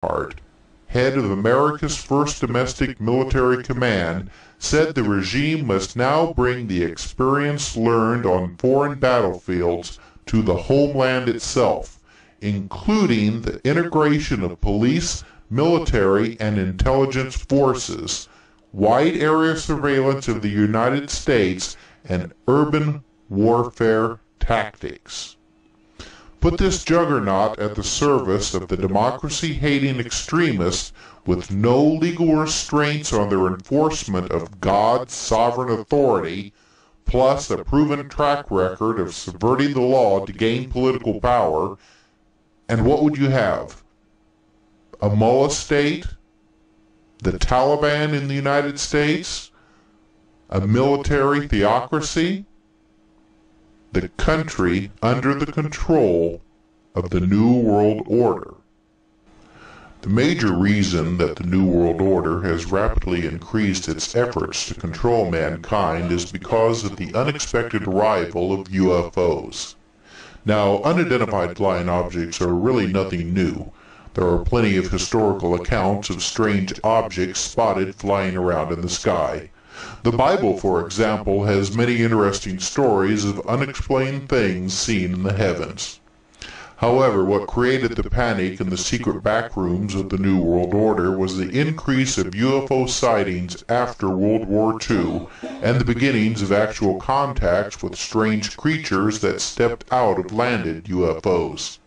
head of America's first domestic military command, said the regime must now bring the experience learned on foreign battlefields to the homeland itself, including the integration of police, military, and intelligence forces, wide area surveillance of the United States, and urban warfare tactics. Put this juggernaut at the service of the democracy-hating extremists with no legal restraints on their enforcement of God's sovereign authority, plus a proven track record of subverting the law to gain political power, and what would you have? A mullah state? The Taliban in the United States? A military theocracy? The country under the control of the New World Order. The major reason that the New World Order has rapidly increased its efforts to control mankind is because of the unexpected arrival of UFOs. Now, unidentified flying objects are really nothing new. There are plenty of historical accounts of strange objects spotted flying around in the sky. The Bible, for example, has many interesting stories of unexplained things seen in the heavens. However, what created the panic in the secret backrooms of the New World Order was the increase of UFO sightings after World War II and the beginnings of actual contacts with strange creatures that stepped out of landed UFOs.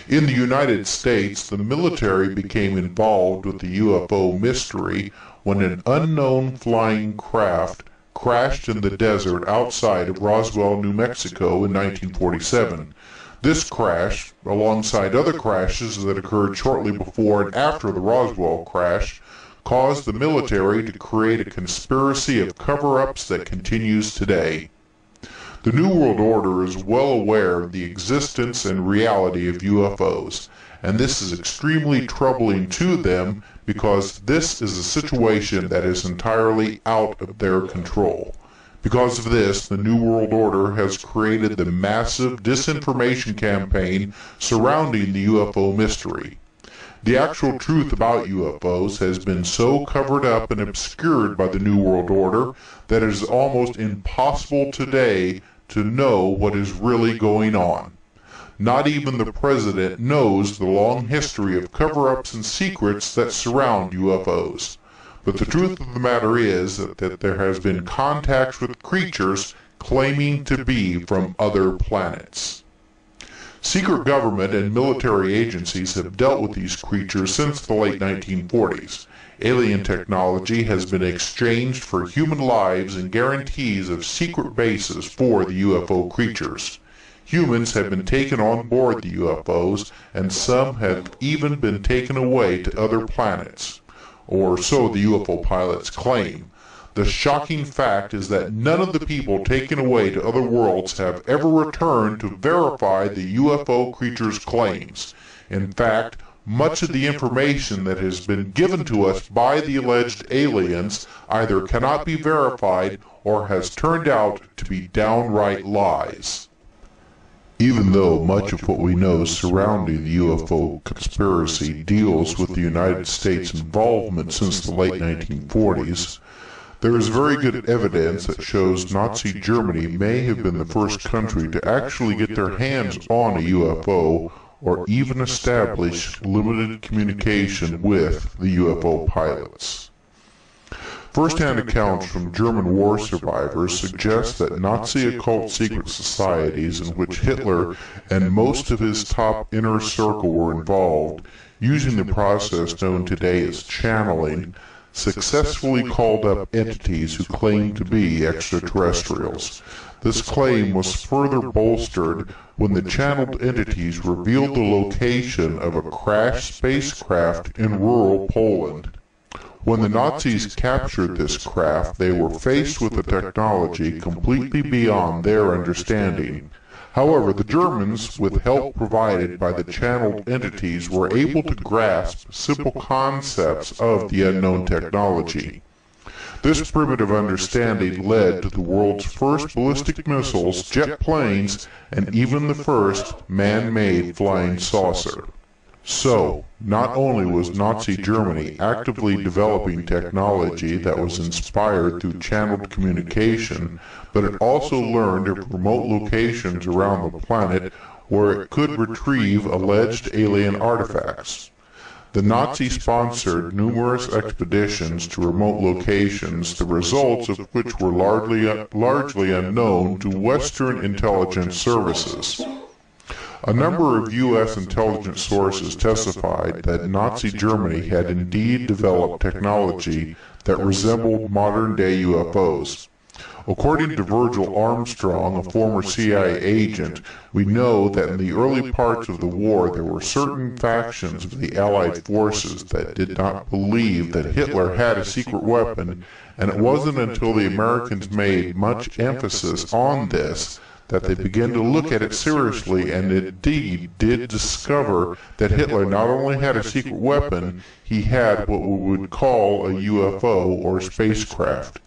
In the United States, the military became involved with the UFO mystery when an unknown flying craft crashed in the desert outside of Roswell, New Mexico in 1947. This crash, alongside other crashes that occurred shortly before and after the Roswell crash, caused the military to create a conspiracy of cover-ups that continues today. The New World Order is well aware of the existence and reality of UFOs, and this is extremely troubling to them because this is a situation that is entirely out of their control. Because of this, the New World Order has created the massive disinformation campaign surrounding the UFO mystery. The actual truth about UFOs has been so covered up and obscured by the New World Order that it is almost impossible today to know what is really going on. Not even the President knows the long history of cover-ups and secrets that surround UFOs. But the truth of the matter is that there has been contacts with creatures claiming to be from other planets. Secret government and military agencies have dealt with these creatures since the late 1940s. Alien technology has been exchanged for human lives and guarantees of secret bases for the UFO creatures. Humans have been taken on board the UFOs, and some have even been taken away to other planets. Or so the UFO pilots claim. The shocking fact is that none of the people taken away to other worlds have ever returned to verify the UFO creatures' claims. In fact, much of the information that has been given to us by the alleged aliens either cannot be verified or has turned out to be downright lies. Even though much of what we know surrounding the UFO conspiracy deals with the United States' involvement since the late 1940s, there is very good evidence that shows Nazi Germany may have been the first country to actually get their hands on a UFO or even establish limited communication with the UFO pilots. First-hand accounts from German war survivors suggest that Nazi occult secret societies in which Hitler and most of his top inner circle were involved, using the process known today as channeling, successfully called up entities who claimed to be extraterrestrials. This claim was further bolstered when the channeled entities revealed the location of a crashed spacecraft in rural Poland. When the Nazis captured this craft, they were faced with a technology completely beyond their understanding. However, the Germans, with help provided by the channeled entities, were able to grasp simple concepts of the unknown technology. This primitive understanding led to the world's first ballistic missiles, jet planes, and even the first man-made flying saucer. So, not only was Nazi Germany actively developing technology that was inspired through channeled communication, but it also learned of remote locations around the planet where it could retrieve alleged alien artifacts. The Nazis sponsored numerous expeditions to remote locations, the results of which were largely unknown to Western intelligence services. A number of U.S. intelligence sources testified that Nazi Germany had indeed developed technology that resembled modern-day UFOs. According to Virgil Armstrong, a former CIA agent, we know that in the early parts of the war there were certain factions of the Allied forces that did not believe that Hitler had a secret weapon, and it wasn't until the Americans made much emphasis on this that they began to look at it seriously and indeed did discover that Hitler not only had a secret weapon, he had what we would call a UFO or spacecraft.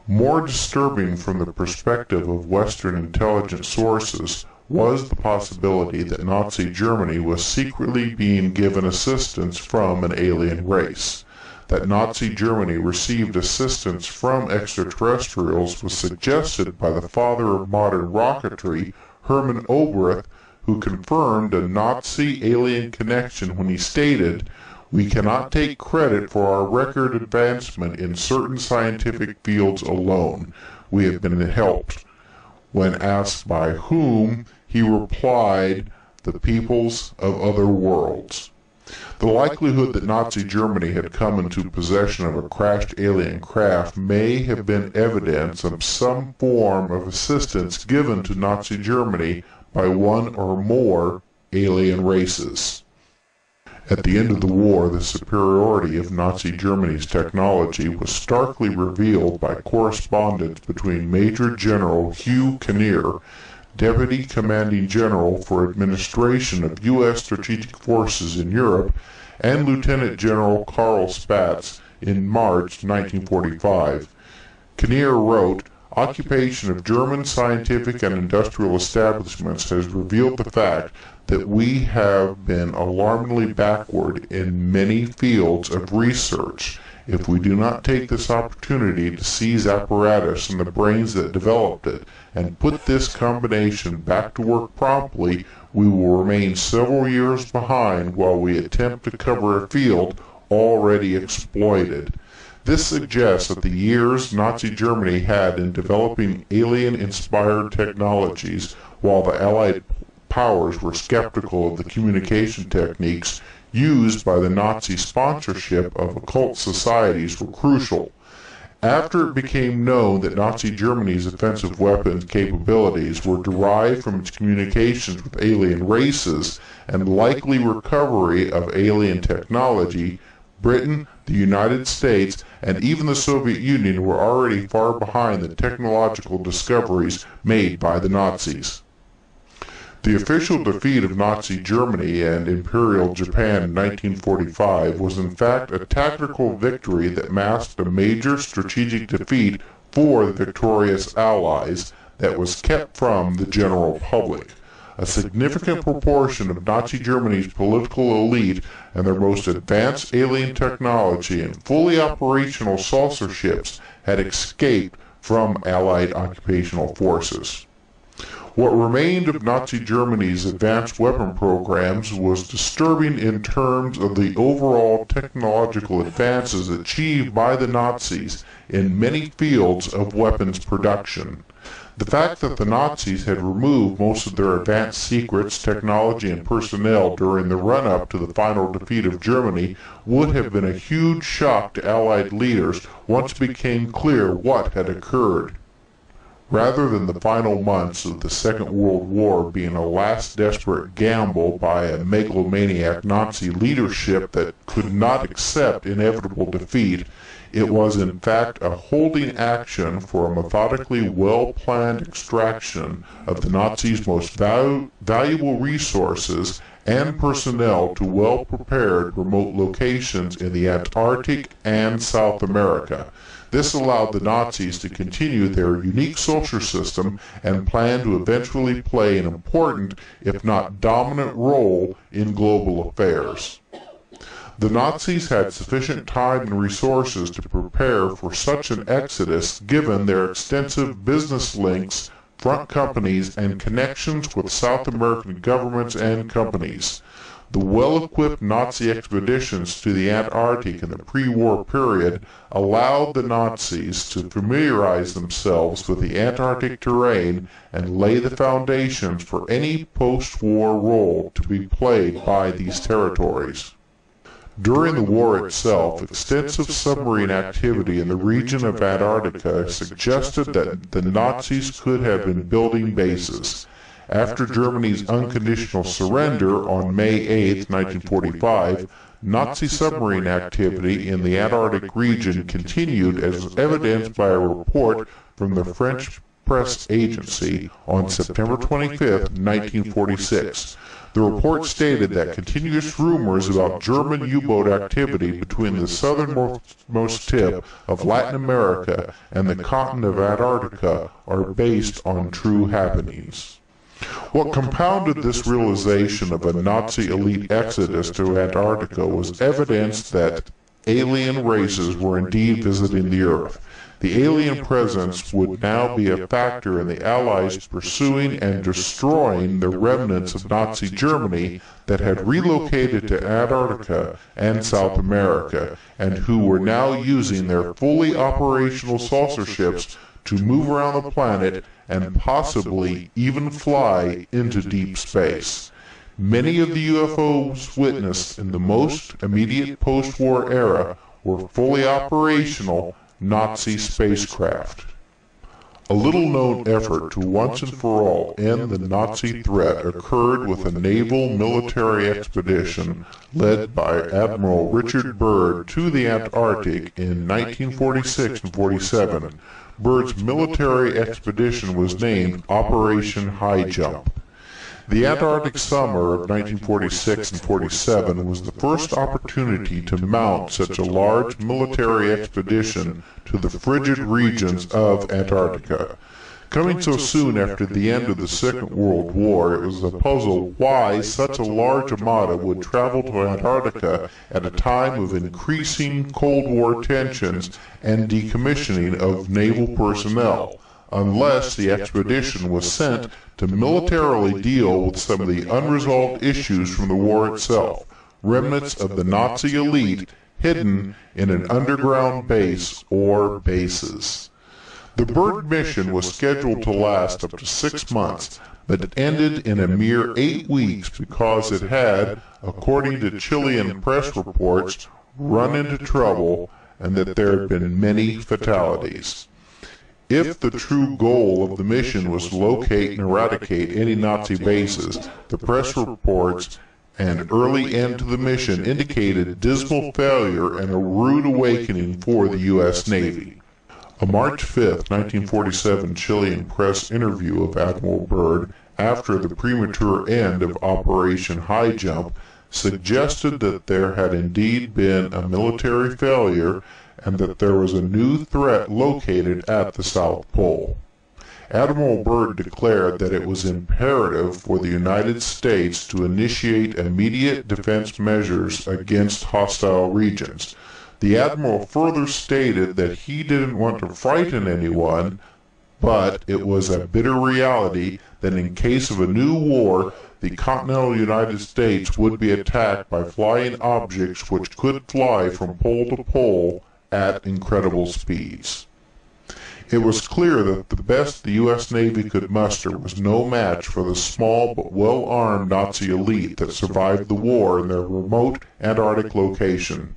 More disturbing from the perspective of Western intelligence sources was the possibility that Nazi Germany was secretly being given assistance from an alien race. That Nazi Germany received assistance from extraterrestrials was suggested by the father of modern rocketry, Hermann Oberth, who confirmed a Nazi alien connection when he stated, "We cannot take credit for our record advancement in certain scientific fields alone. We have been helped." When asked by whom, he replied, "The peoples of other worlds." The likelihood that Nazi Germany had come into possession of a crashed alien craft may have been evidence of some form of assistance given to Nazi Germany by one or more alien races. At the end of the war, the superiority of Nazi Germany's technology was starkly revealed by correspondence between Major General Hugh Kinnear, Deputy Commanding General for Administration of U.S. Strategic Forces in Europe, and Lieutenant General Karl Spaatz in March 1945. Kinnear wrote, "Occupation of German scientific and industrial establishments has revealed the fact that we have been alarmingly backward in many fields of research. If we do not take this opportunity to seize apparatus and the brains that developed it, and put this combination back to work promptly, we will remain several years behind while we attempt to cover a field already exploited." This suggests that the years Nazi Germany had in developing alien-inspired technologies, while the Allied powers were skeptical of the communication techniques used by the Nazi sponsorship of occult societies, were crucial. After it became known that Nazi Germany's offensive weapons capabilities were derived from its communications with alien races and likely recovery of alien technology, Britain, the United States, and even the Soviet Union were already far behind the technological discoveries made by the Nazis. The official defeat of Nazi Germany and Imperial Japan in 1945 was in fact a tactical victory that masked a major strategic defeat for the victorious Allies that was kept from the general public. A significant proportion of Nazi Germany's political elite and their most advanced alien technology and fully operational saucer ships had escaped from Allied occupational forces. What remained of Nazi Germany's advanced weapon programs was disturbing in terms of the overall technological advances achieved by the Nazis in many fields of weapons production. The fact that the Nazis had removed most of their advanced secrets, technology, and personnel during the run-up to the final defeat of Germany would have been a huge shock to Allied leaders once it became clear what had occurred. Rather than the final months of the Second World War being a last desperate gamble by a megalomaniac Nazi leadership that could not accept inevitable defeat, it was in fact a holding action for a methodically well-planned extraction of the Nazis' most valuable resources and personnel to well-prepared remote locations in the Antarctic and South America. This allowed the Nazis to continue their unique social system and plan to eventually play an important, if not dominant, role in global affairs. The Nazis had sufficient time and resources to prepare for such an exodus given their extensive business links, front companies, and connections with South American governments and companies. The well-equipped Nazi expeditions to the Antarctic in the pre-war period allowed the Nazis to familiarize themselves with the Antarctic terrain and lay the foundations for any post-war role to be played by these territories. During the war itself, extensive submarine activity in the region of Antarctica suggested that the Nazis could have been building bases. After Germany's unconditional surrender on May 8, 1945, Nazi submarine activity in the Antarctic region continued as evidenced by a report from the French press agency on September 25, 1946. The report stated that continuous rumors about German U-boat activity between the southernmost tip of Latin America and the continent of Antarctica are based on true happenings. What compounded this realization of a Nazi elite exodus to Antarctica was evidence that alien races were indeed visiting the Earth. The alien presence would now be a factor in the Allies pursuing and destroying the remnants of Nazi Germany that had relocated to Antarctica and South America, and who were now using their fully operational saucer ships to move around the planet and possibly even fly into deep space. Many of the UFOs witnessed in the most immediate post-war era were fully operational Nazi spacecraft. A little-known effort to once and for all end the Nazi threat occurred with a naval military expedition led by Admiral Richard Byrd to the Antarctic in 1946 and 47. Byrd's military expedition was named Operation High Jump. The Antarctic summer of 1946 and 47 was the first opportunity to mount such a large military expedition to the frigid regions of Antarctica. Coming so soon after the end of the Second World War, it was a puzzle why such a large armada would travel to Antarctica at a time of increasing Cold War tensions and decommissioning of naval personnel, unless the expedition was sent to militarily deal with some of the unresolved issues from the war itself, remnants of the Nazi elite hidden in an underground base or bases. The Byrd mission was scheduled to last up to 6 months, but it ended in a mere 8 weeks because it had, according to Chilean press reports, run into trouble and that there had been many fatalities. If the true goal of the mission was to locate and eradicate any Nazi bases, the press reports and early end to the mission indicated dismal failure and a rude awakening for the U.S. Navy. A March 5, 1947 Chilean press interview of Admiral Byrd after the premature end of Operation High Jump suggested that there had indeed been a military failure and that there was a new threat located at the South Pole. Admiral Byrd declared that it was imperative for the United States to initiate immediate defense measures against hostile regions. The Admiral further stated that he didn't want to frighten anyone, but it was a bitter reality that in case of a new war, the continental United States would be attacked by flying objects which could fly from pole to pole at incredible speeds. It was clear that the best the U.S. Navy could muster was no match for the small but well-armed Nazi elite that survived the war in their remote Antarctic location.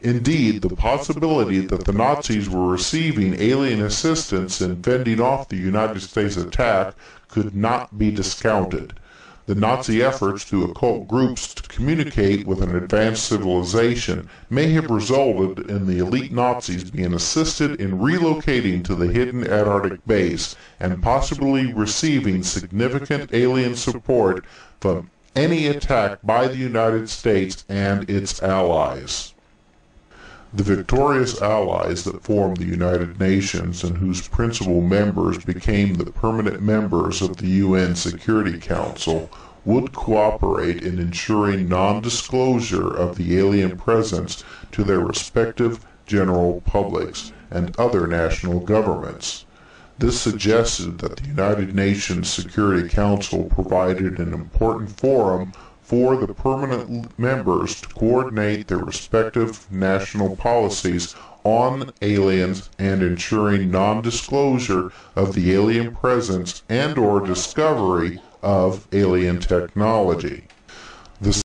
Indeed, the possibility that the Nazis were receiving alien assistance in fending off the United States attack could not be discounted. The Nazi efforts to occult groups to communicate with an advanced civilization may have resulted in the elite Nazis being assisted in relocating to the hidden Antarctic base and possibly receiving significant alien support from any attack by the United States and its allies. The victorious allies that formed the United Nations and whose principal members became the permanent members of the UN Security Council would cooperate in ensuring non-disclosure of the alien presence to their respective general publics and other national governments. This suggested that the United Nations Security Council provided an important forum for the permanent members to coordinate their respective national policies on aliens and ensuring non-disclosure of the alien presence and/or discovery of alien technology.